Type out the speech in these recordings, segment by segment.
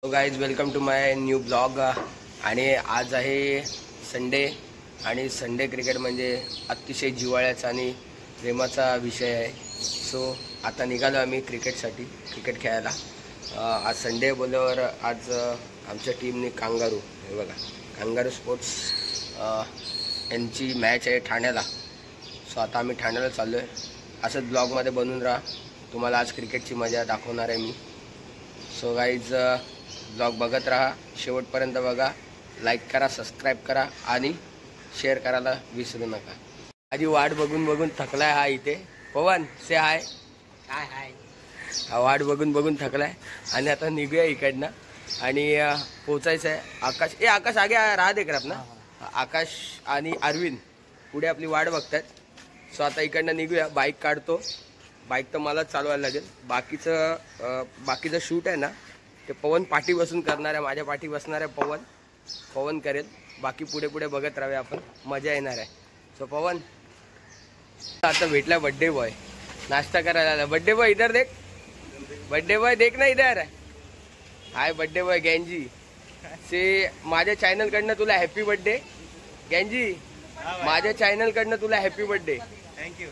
तो guys welcome to my new blog. आणि आज आहे संडे आणि संडे क्रिकेट म्हणजे अतिशय जिव्हाळ्याचा आणि प्रेमाचा विषय आहे। सो आता निघालो आम्ही क्रिकेटसाठी, क्रिकेट खेळायला। आज संडे बोलल्यावर आज आमच्या टीमने कांगारू, हे बघा कांगारू स्पोर्ट्स यांची मॅच आहे ठाण्याला। सो आता आम्ही ठाण्याला चाललो आहे। असंच ब्लॉगमध्ये बनून राहा, तुम्हाला आज क्रिकेटची मजा दाखवणार आहे मी। सो गाईज ब्लॉग बघत राहा, शेवटपर्यंत बघा, लाईक करा, सबस्क्राईब करा आणि शेअर करायला विसरू नका। आधी वाट बघून बघून थकलाय हा इथे। पवन से हाय। हाय हाय। हा वाट बघून बघून थकलाय आणि आता निघूया इकडनं आणि पोचायचं आहे। आकाश आकाश आगे राहा दे कर ना। आकाश आणि अरविंद पुढे आपली वाट बघतायत। सो आता इकडनं निघूया। बाईक काढतो, बाईक तर मलाच चालवायला लागेल। बाकीचं शूट आहे ना ते पवन पाठी बसून करणार आहे, माझ्या पाठी बसणार आहे पवन करेल। बाकी पुढे पुढे बघत राहूया आपण, मजा येणार आहे। सो पवन आता भेटला बर्थडे बॉय, नाश्ता करायला। बर्थडे बॉय इधर देख, बर्थडे बॉय देख ना इधर। हाय बर्थडे बॉय गँजी से माझ्या चॅनल कडनं तुला हॅपी बर्थडे गँजी, माझ्या चॅनल कडनं तुला हॅपी बर्थडे। थँक्यू।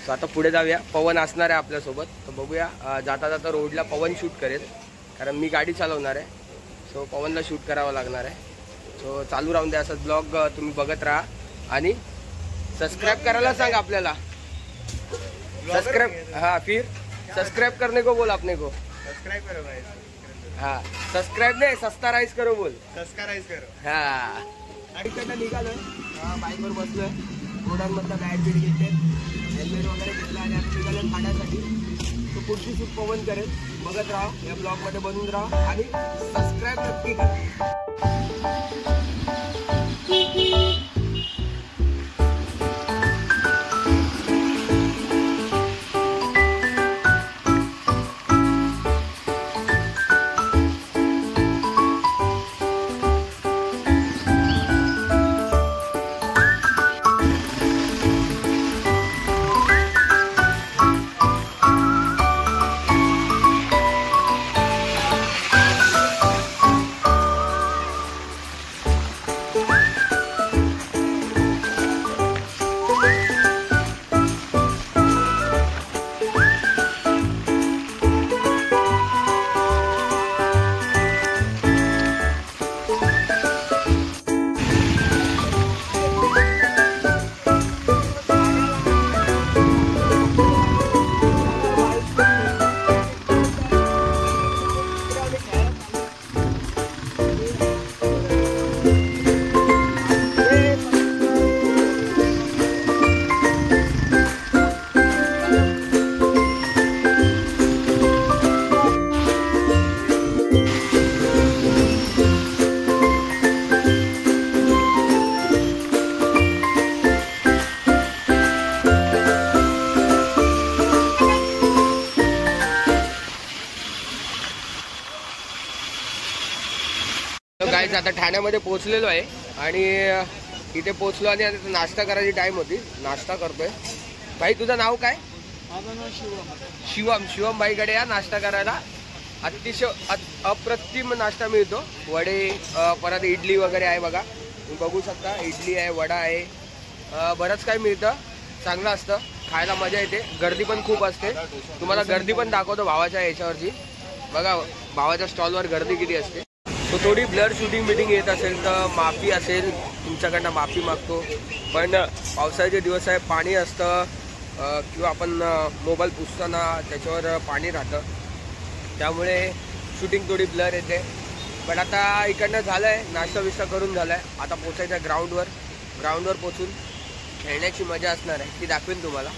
सो आता पुढे जाऊया, पवन असणार आहे आपल्यासोबत। तर बघूया, जाता जाता रोडला पवन शूट करेल कारण मी गाडी चालवणार आहे। सो पवनला शूट करावं लागणार आहे। सो चालू राहून द्या असं ब्लॉग, तुम्ही बघत राहा आणि सबस्क्राइब करायला सांग आपल्याला। सब्सक्राइब, हाँ फिर सब्सक्राइब करने को बोल अपने को। सब्सक्राइब करो भाई। हाँ सब्सक्राइब नहीं, सब्सक्राइब करो बोल। सब्सक्राइब करो। हाँ इकडनं निघालोय, बाईकवर बसलोय, रोडांमधला गाईड बीड घेतले, हेल्मेट वगैरे घेतलं आणि आता निघालो ठाण्यासाठी। तो पुढची शूट पवन करेल, बघत राहा, या ब्लॉगमध्ये बनून राहा आणि सबस्क्राईब नक्की करा। गाईज आता ठाण्यामध्ये पोहोचलेलो आहे आणि इथे पोहोचलो आणि आता नाश्ता करायची टाइम होती, नाश्ता करतोय। भाई तुझं नाव काय? माझं नाव शिवम। शिवम भाईकडे या नाश्ता करायला। अतिशय अप्रतिम नाश्ता मिळतो, वडे परत इडली वगैरे आहे बघा, तुम्ही बघू शकता। इडली आहे, वडा आहे, बरंच काही मिळतं, चांगलं असतं, खायला मजा येते। गर्दी पण खूप असते, तुम्हाला गर्दी पण दाखवतो भावाच्या याच्यावरची। बघा भावाच्या स्टॉलवर गर्दी किती असते। तो थोडी ब्लर शूटिंग मिटिंग येत असेल तर माफी असेल, तुमच्याकडनं माफी मागतो। पण पावसाळ्याचे दिवस आहे, पाणी असतं किंवा आपण मोबाईल पुसताना त्याच्यावर पाणी राहतं, त्यामुळे शूटिंग थोडी ब्लर येते। पण आता इकडनं झालं आहे, नाश्ता विस्ता करून झाला आहे, आता पोचायचं आहे ग्राउंडवर पोचून खेळण्याची मजा असणार आहे, ती दाखवेन तुम्हाला।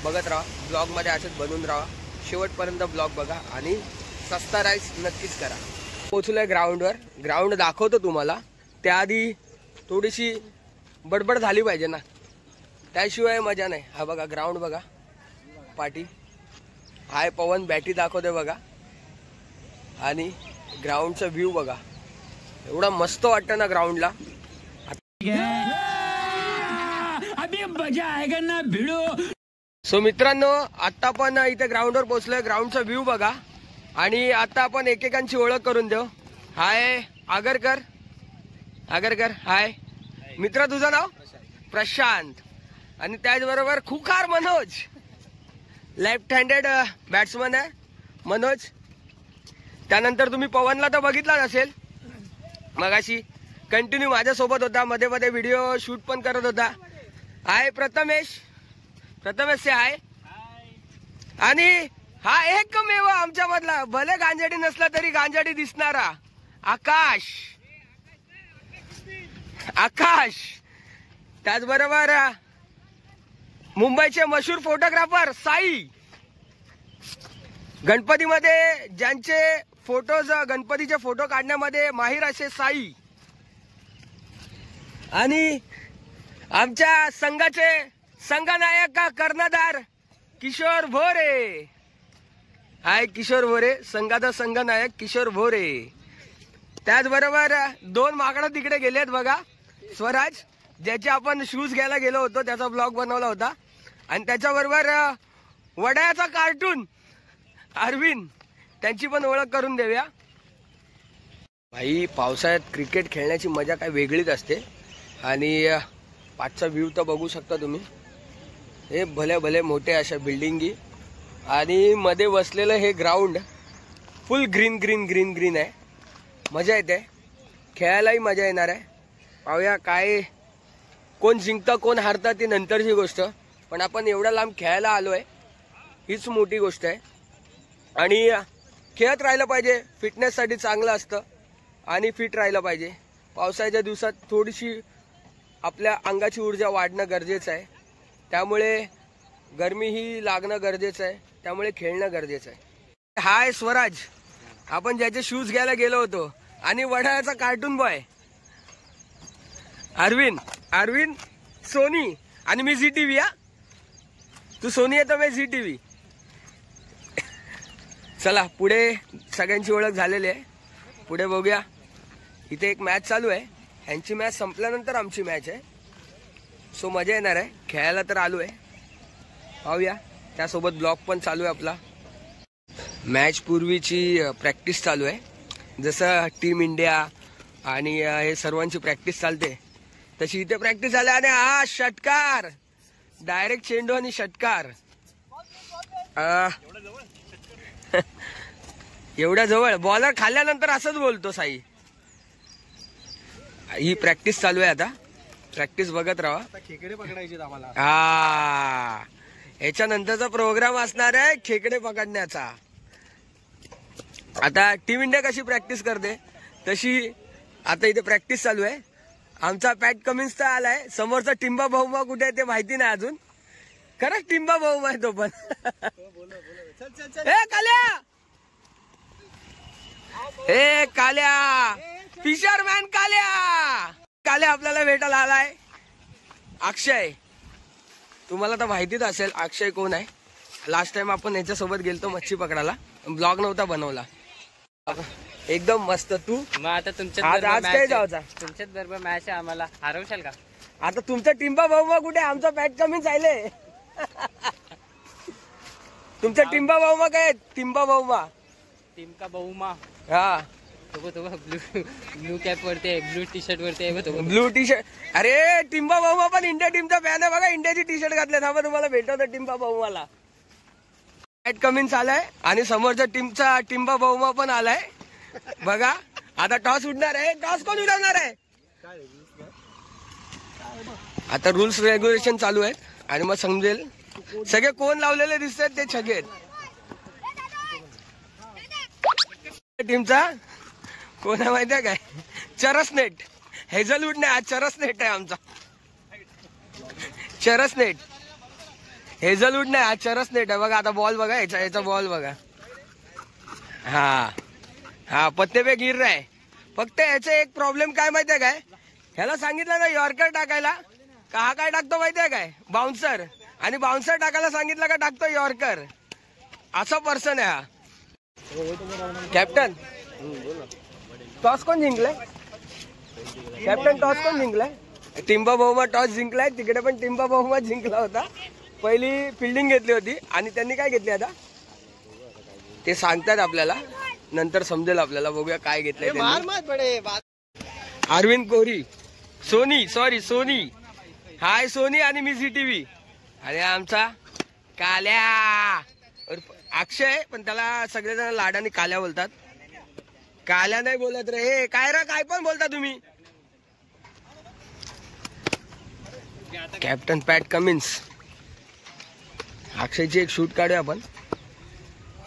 बघत राहा, ब्लॉगमध्ये असंच बनून राहा, शेवटपर्यंत ब्लॉग बघा आणि सबस्क्राइब नक्कीच करा। पोचलोय ग्राउंडवर, ग्राउंड दाखवतो तुम्हाला। त्याआधी थोडीशी बडबड झाली पाहिजे ना, त्याशिवाय मजा नाही। हा बघा ग्राउंड बघा, पाठी हाय, पवन बॅटी दाखवते बघा आणि ग्राउंडचा व्ह्यू बघा, एवढा मस्त वाटतं ना ग्राउंडला। अभी मजा आएगा ना भिड़ो। सो मित्रांनो, आता पण इथे ग्राउंडवर पोहोचलोय, ग्राउंडचा व्ह्यू बघा, आणि आता आपण एकेकांची ओळख करून देऊ. हाय आगरकर. आगरकर हाय. मित्र तुझं नाव? प्रशांत. आणि त्याचबरोबर cooker Manoj, left handed batsman आहे मनोज. त्यानंतर तुम्ही पवनला तर बघितलाच असेल, मगाशी कंटिन्यू माझ्यासोबत होता, मध्ये मध्ये व्हिडिओ शूट पण करत होता. हाय प्रथमेश. प्रथमेश से हाय. आणि हा एकमेव आमच्या मधला, भले गांजाडी नसला तरी गांजाडी दिसणारा आकाश. आकाश. त्याचबरोबर मुंबईचे मशहूर फोटोग्राफर साई. गणपतीमध्ये ज्यांचे फोटोज, गणपतीचे फोटो काढण्यामध्ये माहिर असे साई. आणि आमच्या संघाचे संघनायक कर्णधार किशोर भोरे. हाय किशोर भोरे. संघाचा संघनायक किशोर भोरे. त्याचबरोबर 2 माकडं तिकडे गेलेत बघा. स्वराज, ज्याचे आपण शूज घ्यायला गेलो होतो, त्याचा ब्लॉग बनवला होता. आणि त्याच्याबरोबर वड्याचा कार्टून अरविंद, त्यांची पण ओळख करून देऊया. भाई पावसाळ्यात क्रिकेट खेळण्याची मजा काय वेगळीच असते. आणि पाठचा व्ह्यू तर बघू शकता तुम्ही. हे भले भले मोठे अशा बिल्डिंगी आणि मध्ये बसलेलं हे ग्राउंड फुल ग्रीन ग्रीन ग्रीन ग्रीन आहे. मजा येते, खेळायलाही मजा येणार आहे. पाहूया काय, कोण जिंकतं कोण हारतं ती नंतरची गोष्ट, पण आपण एवढा लांब खेळायला आलोय हीच मोठी गोष्ट आहे. आणि खेळत राहिलं पाहिजे, फिटनेससाठी चांगलं असतं आणि फिट राहिलं पाहिजे. पावसाळ्याच्या दिवसात थोडीशी आपल्या अंगाची ऊर्जा वाढणं गरजेचं आहे, त्यामुळे गरमी ही लागणं गरजेचं आहे, त्यामुळे खेळणं गरजेचं आहे. हाय स्वराज, आपण ज्याचे शूज घ्यायला गेलो होतो. आणि वडाळ्याचा कार्टून बॉय अरविंद. अरविंद सोनी आणि मी झी टीव्ही. हा तू सोनी आहे तर मी झी टीव्ही. चला पुढे सगळ्यांची ओळख झालेली आहे, पुढे बघूया. इथे एक मॅच चालू आहे, ह्यांची मॅच संपल्यानंतर आमची मॅच आहे. सो मजा येणार आहे, खेळायला तर आलो आहे. पाहूया, त्यासोबत ब्लॉग पण चालू आहे आपला. मॅच पूर्वीची प्रॅक्टिस चालू आहे. जसं टीम इंडिया आणि हे सर्वांची प्रॅक्टिस चालते तशी इथे प्रॅक्टिस झाली. आणि हा षटकार, डायरेक्ट चेंडू आणि षटकार. एवढ्या जवळ बॉलर खाल्ल्यानंतर असंच बोलतो साई. ही प्रॅक्टिस चालू आहे, आता प्रॅक्टिस बघत राहा. खेकडे पकडायचे आम्हाला. हा, याच्यानंतरचा प्रोग्राम असणार आहे खेकडे पकडण्याचा. आता टीम इंडिया कशी प्रॅक्टिस करते तशी आता इथे प्रॅक्टिस चालू आहे. आमचा पॅट कमिन्स तर आलाय, समोरचा टिंबा बहुमा कुठे आहे ते माहिती नाही अजून. खरंच टिंबा बहुमा आहे तो पण. ए काल्या, ए काल्या, फिशरमॅन काल्या. काल्या आपल्याला भेटायला आलाय. अक्षय, तुम्हाला तर माहितीच असेल अक्षय कोण आहे. लास्ट टाइम आपण याच्यासोबत गेलतो मच्छी पकडायला, ब्लॉग नव्हता बनवला. एकदम मस्त. तू मग आता आज काय जायचा? तुमच्याच बरोबर मॅच आहे, आम्हाला हरवशाल का? आता तुमचा टिंबा बहुमा कुठे? आमचा पॅट कमी चालले. तुमचा टिंबा बहुमा काय? टिंबा बहुमा, टीम का बहुमा. हा ब्लू कॅप वरती, ब्लू टी शर्ट वरती आहे. Blue T shirt. अरे टिंबा बहुमा पण इंडिया टीमचा फॅन आहे बघा. इंडियाची टी शर्ट घातले ना, तुम्हाला भेटवतो टिंबा बहुमाला. पॅट कमिन्स आलाय आणि समोरच्या टीमचा टिंबा बहुमा पण आलाय बघा. आता टॉस उडणार आहे. टॉस कोण उडवणार आहे? आता रूल्स रेग्युलेशन चालू आहेत आणि मग समजेल सगळे कोण लावलेले दिसतात ते सगळे. टीमचा कोण आहे माहिती आहे काय? चरसनेट. हेझलवूड नाही, आज चरसनेट आहे आमचा. चरसनेट, हेझलवूड नाही, आज चरसनेट आहे बघा. आता बॉल बघा, याचा बॉल बघा. हा हा, पत्ते पे गिर रहा है. फक्त याचे एक प्रॉब्लेम काय माहितीये काय? ह्याला सांगितलं ना यॉर्कर टाकायला, का हा काय टाकतो माहितीये काय? बाउन्सर. आणि बाउन्सर टाकायला सांगितलं का टाकतो यॉर्कर. असा पर्सन आहे हा. कॅप्टन, टॉस कोण जिंकलाय? कॅप्टन टॉस कोण जिंकलाय? टिंबा बहुमा टॉस जिंकलाय. तिकडे पण टिंबा बहुमा जिंकला होता. पहिली फिल्डिंग घेतली होती आणि त्यांनी काय घेतली आता? ते सांगतात आपल्याला, नंतर समजेल आपल्याला. बघूया काय घेतलंय त्यांनी. अरविंद कोहरी, सोनी. हाय सोनी आणि मी ZTV. आणि आमचा काल्या अक्षय, पण त्याला सगळेजण लाडाने काल्या बोलतात. काल्या नाही बोलत रे. हे काय रे, काय पण बोलता तुम्ही. कॅप्टन पॅट कमिन्स. अक्षयची एक शूट काढूया आपण.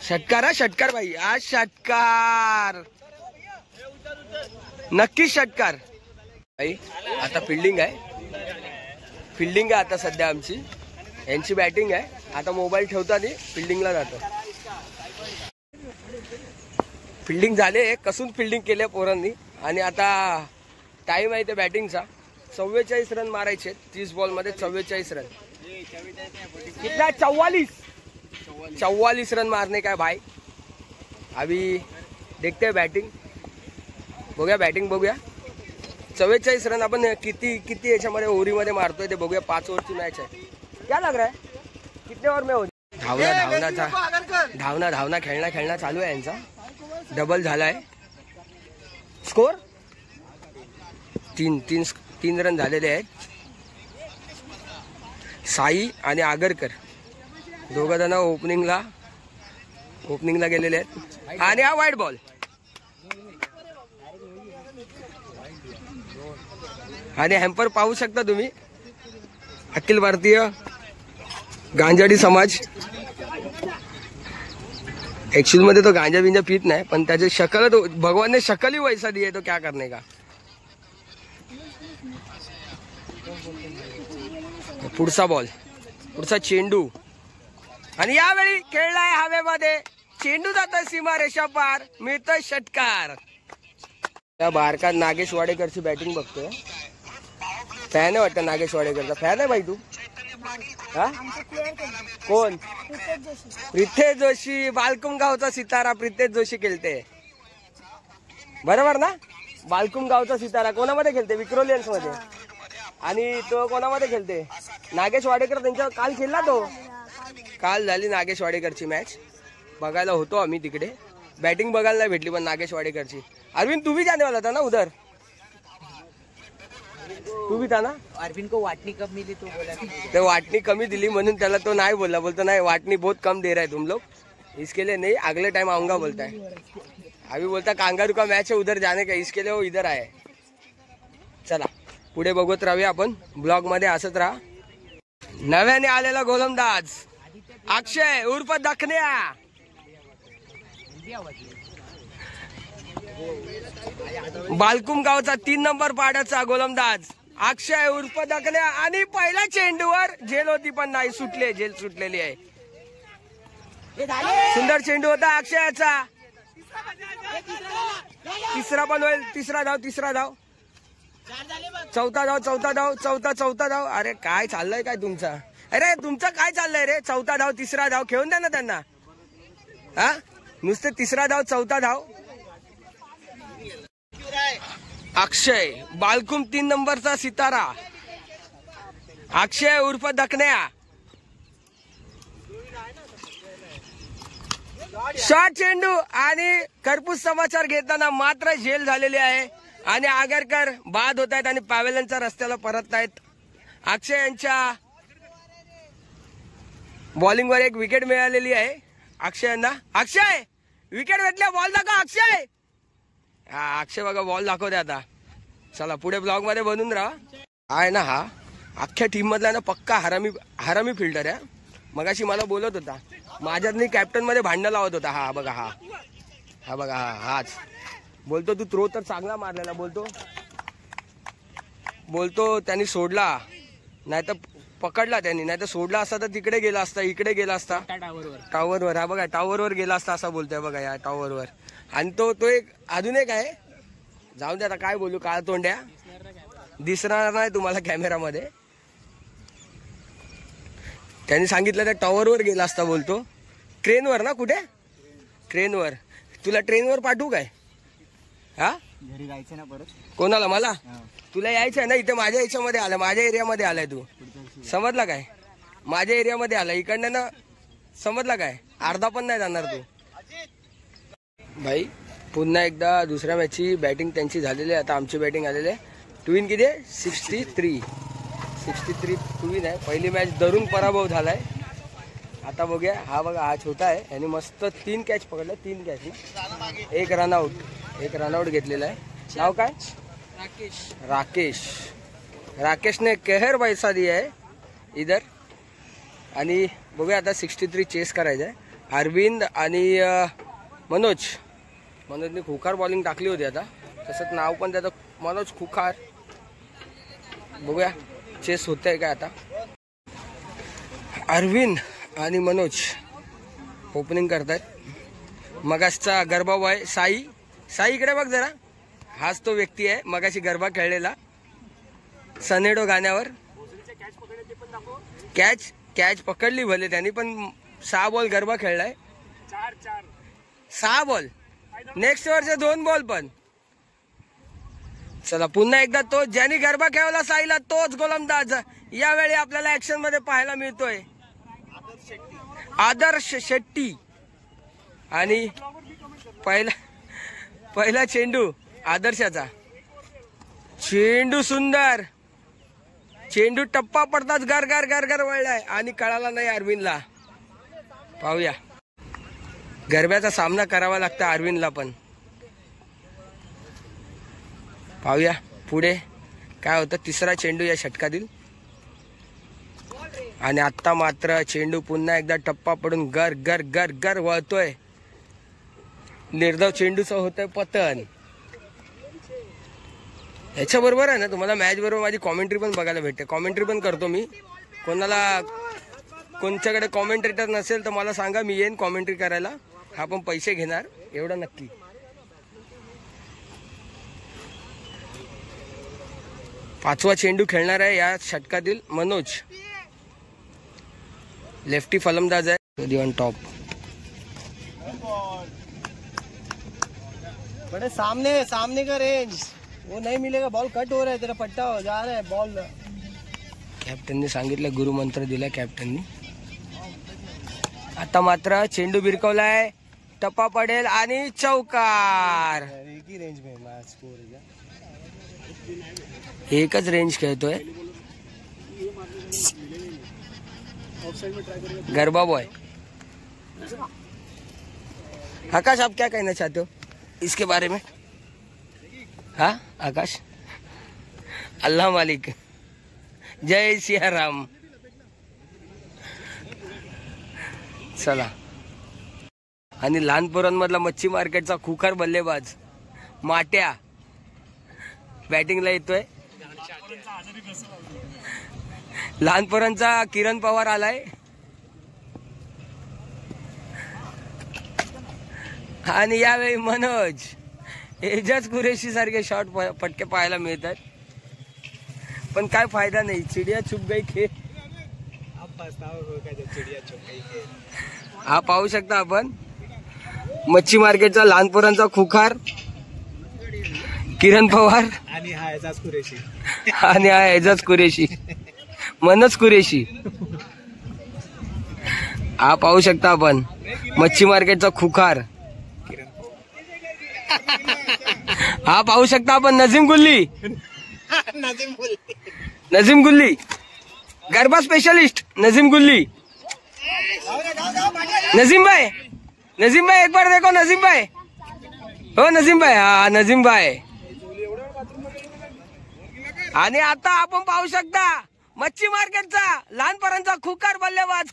षटकार भाई, आज षटकार, नक्कीच षटकार भाई. आता फिल्डिंग आहे आता सध्या आमची. यांची बॅटिंग आहे. आता मोबाईल ठेवतो आणि फिल्डिंगला जातो. फिल्डिंग झाले, कसून फिल्डिंग केल्या पोरांनी. आणि आता टाइम आहे ते बॅटिंगचा. 44 रन मारायचे 30 बॉलमध्ये. 44 रन, कितना 44 रन मारने का है भाई. अभी देखते हैं बैटिंग. बघूया बॅटिंग बघूया. 44 रन आपण किती याच्यामध्ये ओव्हरीमध्ये मारतोय ते बघूया. 5 ओव्हरची मॅच आहे. क्या लग रहा है कितने ओव्हर में हो. धावना खेळणं चालू आहे यांचा. डबल झालाय. स्कोर 3 रन झालेले आहेत. साई आणि आगरकर दोघं जण ओपनिंगला गेलेले आहेत. आणि हा वाईट बॉल. आणि हॅम्पर पाहू शकता तुम्ही. अखिल भारतीय गांजाडी समाज. ऍक्च्युअल मध्ये तो गांजा बिंजा पीत नाही, पण त्याची शकल, तो भगवान ने शकल ही वैसा दी है, तो क्या करने का. पुढचा बॉल, पुढचा चेंडू. आणि यावेळी खेळलाय हवेमध्ये. चेंडू जातोय सीमा रेषा पार. मिळतोय षटकार. त्या बारकात नागेश वाडेकरची बॅटिंग बघतोय. फॅन आहे वाटतं नागेश वाडेकरचा. फॅन आहे भाई तू. हा कोण. प्रितेश जोशी. बालकुम गावचा सितारा प्रितेश जोशी खेळते. बरोबर ना. बालकुम गावचा सितारा कोणामध्ये खेळते. विक्रोलियन्स मध्ये. आणि तो कोणामध्ये खेळते. नागेश वाडेकर. त्यांच्या काल खेळला तो. काल झाली नागेश वाडेकरची मॅच. बघायला होतो आम्ही तिकडे. बॅटिंग बघायला नाही भेटली पण नागेश वाडेकरची. अरविंद तू भी जाने वाला था ना उधर. तू भी था ना. अरविंद को वाटनी कब मिली तो बोला. ते वाटनी कमी दिली म्हणून त्याला तो नाही बोलला. बोलतो नाही वाटनी बहुत कम दे रहा है तुम लोग, इसके लिए नहीं, अगले टाइम आऊंगा बोलता है. अभी बोलता कांगारू का मैच है उधर जाने का, इसके लिए वो इधर आए. चला पुढे बघत राहूया आपण. ब्लॉग मध्ये असत राहा. नव्याने आलेला गोलंदाज अक्षय उर्फ दखन्या. बालकुम गावचा 3 नंबर पाड्याचा गोलंदाज अक्षय उर्फ दखन्या. आणि पहिल्या चेंडूवर झेल होती पण नाही, झेल सुटलेली आहे. सुंदर चेंडू होता अक्षयाचा. तिसरा पण होईल. तिसरा धाव. चौथा धाव. अरे काय चाललंय काय तुमचा. अरे तुमचं काय चाललंय रे. चौथा धाव, तिसरा धाव. खेळून द्या ना त्यांना. हा नुसते तिसरा धाव, चौथा धाव. अक्षय बालकुम 3 नंबरचा सितारा. अक्षय उर्फ दखन्या. शॉर्ट चेंडू. आणि कर्पूस समाचार घेताना मात्र झेल झालेली आहे. आणि आगरकर बाद होत आहेत आणि पॅव्हेलियनच्या रस्त्याला परत आहेत. अक्षय यांच्या बॉलिंगवर एक विकेट मिळालेली आहे अक्षय यांना. अक्षय विकेट भेटल्या. बॉल दाखव अक्षय. हा अक्षय बघा बॉल दाखवते आता. चला पुढे ब्लॉग मध्ये बनून राहा. आहे ना हा अख्ख्या टीम मधला ना पक्का हरामी फिल्डर आहे. मगाशी मला बोलत होता. माझ्यातनी कॅप्टन मध्ये भांडण लावत होता. हा बघा हाच बोलतो. तू थ्रो तर चांगला मारलेला बोलतो त्यांनी सोडला, नाही तर पकडला त्यांनी, नाही तर सोडला असता तर तिकडे गेला असता, इकडे गेला असता टावरवर. हा बघा टावरवर गेला असता असं बोलतोय बघा या टावरवर. आणि तो एक अजून एक आहे. जाऊन दे आता काय बोलू. काळ तोंड्या दिसणार नाही तुम्हाला कॅमेरामध्ये. त्यांनी सांगितलं त्या टावरवर गेला असता बोलतो. ट्रेनवर ना. कुठे ट्रेनवर. तुला ट्रेनवर पाठवू काय. हा घरी जायचं ना परत. कोणाला. मला. तुला यायचं आहे ना. इथे माझ्या याच्यामध्ये आलाय, माझ्या एरियामध्ये आलाय तू. समजला काय. माझ्या एरियामध्ये आलाय. इकडनं ना समजला काय. अर्धा पण नाही जाणार तू. भाई पुन्हा एकदा दुसऱ्या मॅचची बॅटिंग त्यांची झालेली आहे. आता आमची बॅटिंग आलेली आहे. ट्विन किती आहे? 63 ट्विन आहे. पहिली मॅच धरून पराभव झालाय. आता बघूया. हा बघा, हा छोटा आहे. याने मस्त 3 कॅच पकडल्या. 3 कॅच ना, एक रनआउट घेतलेला आहे. नाव काय? राकेशने कहर पैसा दिया है इधर. आणि बघूया आता 63 चेस करायचं आहे. अरविंद आणि मनोजने खुखार बॉलिंग टाकली होती. आता तसंच नाव पण त्याचं मनोज खुखार. बघूया चेस होत आहे काय. आता अरविंद आणि मनोज ओपनिंग करतात. मगासचा गरबा बॉय साई इकडे बघ जरा. हाच तो व्यक्ती आहे मगाशी गरबा खेळलेला सनेडो गाण्यावर. कॅच पकडली भले त्यांनी, पण 6 बॉल गरबा खेळलाय. 6 बॉल. नेक्स्ट वर्ष 2 बॉल पण. चला पुन्हा एकदा तो ज्यांनी गरबा खेळवला साईला तोच गोलंदाज यावेळी आपल्याला ऍक्शन मध्ये पाहायला मिळतोय. आदर्श शेट्टी. आणि पहिला चेंडू आदर्शाचा. चेंडू सुंदर. चेंडू टप्पा पडताच गर वळलाय आणि कळाला नाही अरविंदला. पाहूया. गरब्याचा सामना करावा लागतो अरविंदला पण. पाहूया पुढे काय होतं. तिसरा चेंडू या षटकातील. आणि आता मात्र चेंडू पुन्हा एकदा टप्पा पडून गर वळतोय. निर्धाव चेंडूचं होतंय पतन. याच्या बरोबर आहे ना, तुम्हाला मॅच बरोबर माझी कॉमेंट्री पण बघायला भेटते. कॉमेंट्री पण करतो मी. कोणच्याकडे कॉमेंट्रेटर नसेल तर मला सांगा, मी येईन कॉमेंट्री करायला. हा पण पैसे घेणार एवढं नक्की. पाचवा चेंडू खेळणार आहे या षटकातील मनोज. लेफ्टी फलंदाज आहे ऑन टॉप. बड़े सामने का रेंज वो नहीं मिलेगा. बॉल कट हो रहा है, तेरा पट्टा हो जा रहा है बॉल. कॅप्टनने सांगितलं, गुरुमंत्र दिला कॅप्टननी. आता मात्र चेंडू भिरकवलाय. टप्पा पडेल आणि चौकार. एक ही रेंज में मैच स्कोर है. एकच रेंज खेळतोय गरबा बॉय. आकाश, आप क्या कहना चाहते हो इसके बारे में? हाँ आकाश. अल्लाह मालिक. जय सिया राम. चला. आणि लहान पोरांमधला मच्छी मार्केटचा खुखार बल्लेबाज माट्या बॅटिंगला येतोय. लहान पोरांचा किरण पवार आलाय. आणि यावेळी मनोज. एजाज कुरेशी सारखे शॉट पटके पाहायला मिळतात, पण काय फायदा नाही. चिडिया चुप गई खेळ. हा पाहू शकता आपण. मच्छी मार्केटचा लहान पोरांचा खुखार किरण पवार आणि हा एजाज कुरेशी मनोज कुरेशी. हा पाहू शकता आपण मच्छी मार्केटचा खुखार. हा पाहू शकता आपण नजीम गुल्ली गरबा स्पेशलिस्ट नजीम गुल्ली. नजीम भाई एक बार देखो नजीम भाई. हो नजीम भाई. हा नजीम भाई. आणि आता आपण पाहू शकता मच्छी मार्केटचा लहानपणाचा खुखार बल्लेबाज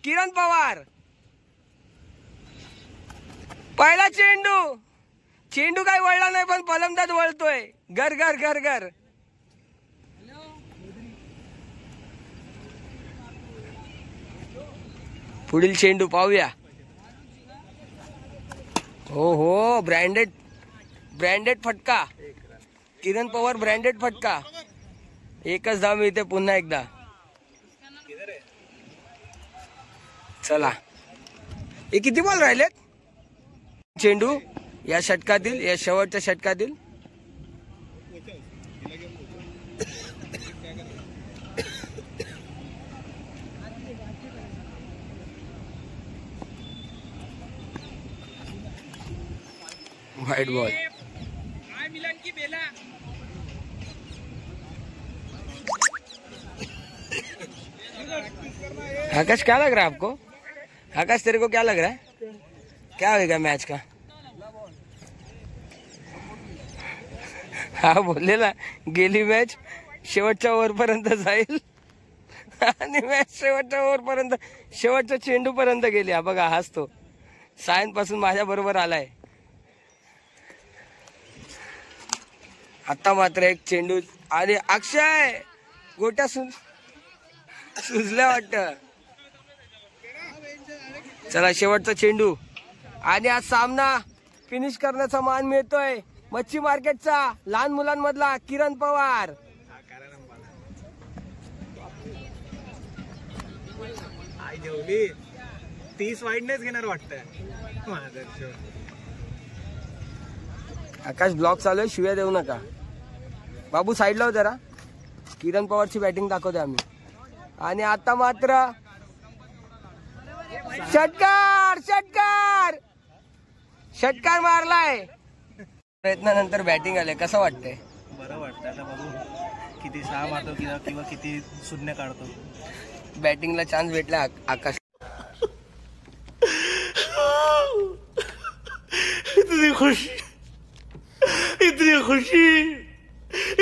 किरण पवार. पहिला चेंडू काही वळला नाही, पण फलंदाज वळतोय. घर. पुढील चेंडू पाहूया. हो ब्रँडेड फटका. किरण पवार ब्रँडेड फटका. एकच धाव मिळते पुन्हा एकदा. चला. हे किती बॉल राहिलेत चेंडू या षटकातील, या शेवटच्या षटकातील? White ball. आकाश क्या लग रहा है आपको? आकाश तेरे को क्या लग रहा है, क्या होगा मैच का? हा बोललेला गेली मॅच शेवटच्या ओव्हर पर्यंत जाईल आणि मॅच शेवटच्या ओव्हर पर्यंत, शेवटच्या चेंडू पर्यंत गेली. हा बघा, हाच तो सायन पासून माझ्या बरोबर आलाय. आता मात्र एक चेंडू आणि अक्षय गोट्या सुजल्या वाटत. चला शेवटचा चेंडू आणि आज सामना फिनिश करण्याचा मान मिळतोय मच्छी मार्केटचा लहान मुलांमधला किरण पवार. आई जेवली 30 वाईडनेच घेणार वाटतंय. आकाश ब्लॉक चालू आहे, शिव्या देऊ नका बाबू. साईडला हो जरा, किरण पवारची बॅटिंग दाखवते आम्ही. आणि आता मात्र षटकार षटकार षटकार मारलाय. प्रयत्नानंतर बॅटिंग आले, कसं वाटतंय? बरं वाटतं. आता बघू किती 6 मारतो किंवा किती शून्य काढतो. बॅटिंगला चान्स भेटला आकाश. इतनी खुशी इतनी खुशी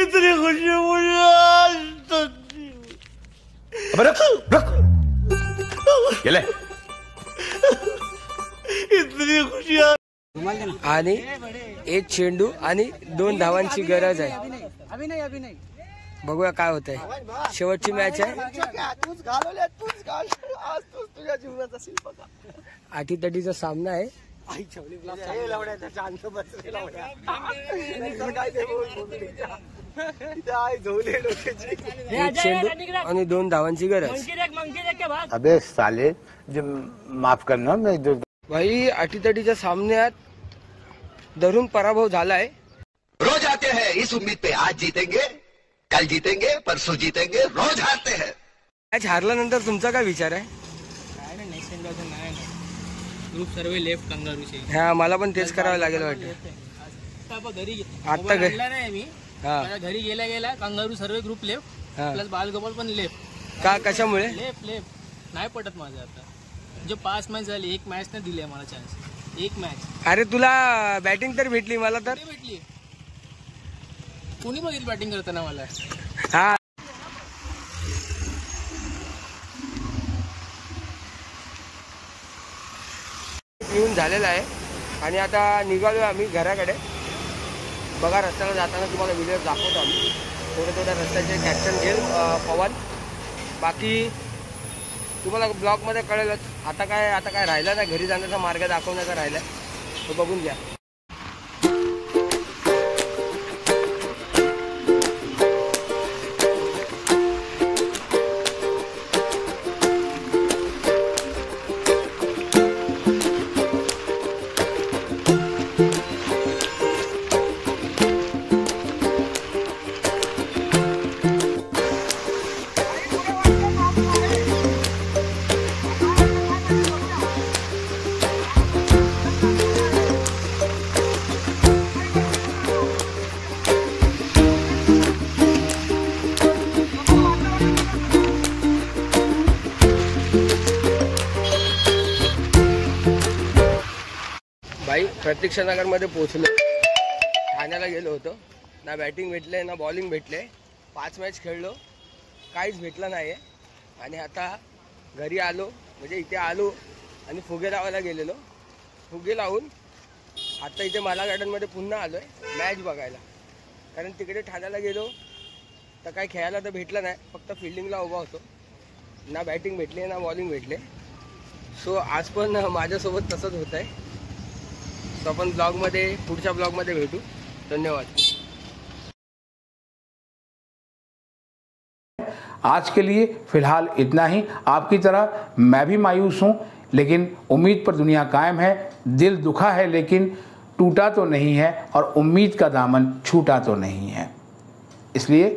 इतनी खुशी मुझे आज तक. इतनी खुशी. आणि एक चेंडू आणि 2 धावांची गरज आहे. अभी नहीं बघूया काय होतंय. शेवटची मॅच आहे. तूच घालवले, तूच घाल आज, तूच तुझ्या जीवनाचा शिल्प का. आठीतटीचा सामना आहे. आई छवली ब्लॉक लावण्याचा चान्स बसलेला होता. नंतर काय ते बोल तिथे आई झोले डोक्याची. एक चेंडू आणि 2 धावांची गरज. अबे साले, जो माफ करना मैं जो भाई आठीतटीच्या सामन्यात धरून पराभव झालाय. रोज आते हैं इस उम्मीद पे आज जीतेंगे, कल जीतेंगे, परसों जीतेंगे, रोज हारते हैं. मॅच हारल्यानंतर तुमचा काय विचार आहे? नेक्स्ट टाइम अजून नाही ग्रुप सर्व लेफ्ट कंगारूचे. हा मला पण तेच करावं लागेल वाटतं. घरी आता घरी नाही मी. हा घरी गेल्या कंगारू सर्व ग्रुप लेफ्ट हा. प्लस बालगोपाल पण लेफ्ट. का कशामुळे? लेफ्ट नाही पटत माझं. आता जो 5 मॅच झाली, 1 मॅच नाही दिली मला चान्स. 1 मॅच अरे तुला बॅटिंग तर भेटली, मला तर भेटली. कोणी बघितली बॅटिंग करताना मला? हा येऊन झालेला आहे आणि आता निघालोय आम्ही घराकडे. बघा रस्त्याला जाताना तुम्हाला व्हिडिओ दाखवतो आम्ही. थोड्या रस्त्याचे कॅप्शन घेईल पवन. बाकी तुम्हाला ब्लॉगमध्ये कळेलच. आता काय राहिलं ना, घरी जाण्याचा मार्ग दाखवण्याचा राहिला, तो बघून घ्या. भाई प्रतीक्षानगरमध्ये पोहोचलो. ठाण्याला गेलो होतो. ना बॅटिंग भेटले ना बॉलिंग भेटले. 5 मॅच खेळलो, काहीच भेटलं नाही आहे. आणि आता घरी आलो, म्हणजे इथे आलो आणि फुगे लावायला गेलेलो. फुगे लावून आता इथे माला गार्डनमध्ये पुन्हा आलो आहे मॅच बघायला. कारण तिकडे ठाण्याला गेलो तर काही खेळायला तर भेटलं नाही, फक्त फिल्डिंगला उभा होतो. ना बॅटिंग भेटली ना बॉलिंग भेटले. सो आज पण माझ्यासोबत तसंच होत आहे. तो आपण ब्लॉगमध्ये पुढच्या ब्लॉगमध्ये भेटू. धन्यवाद. आज के लिए फिलहाल इतना ही. आपकी तरह मैं भी मायूस हूँ, लेकिन उम्मीद पर दुनिया कायम है. दिल दुखा है लेकिन टूटा तो नहीं है, और उम्मीद का दामन छूटा तो नहीं है. इसलिए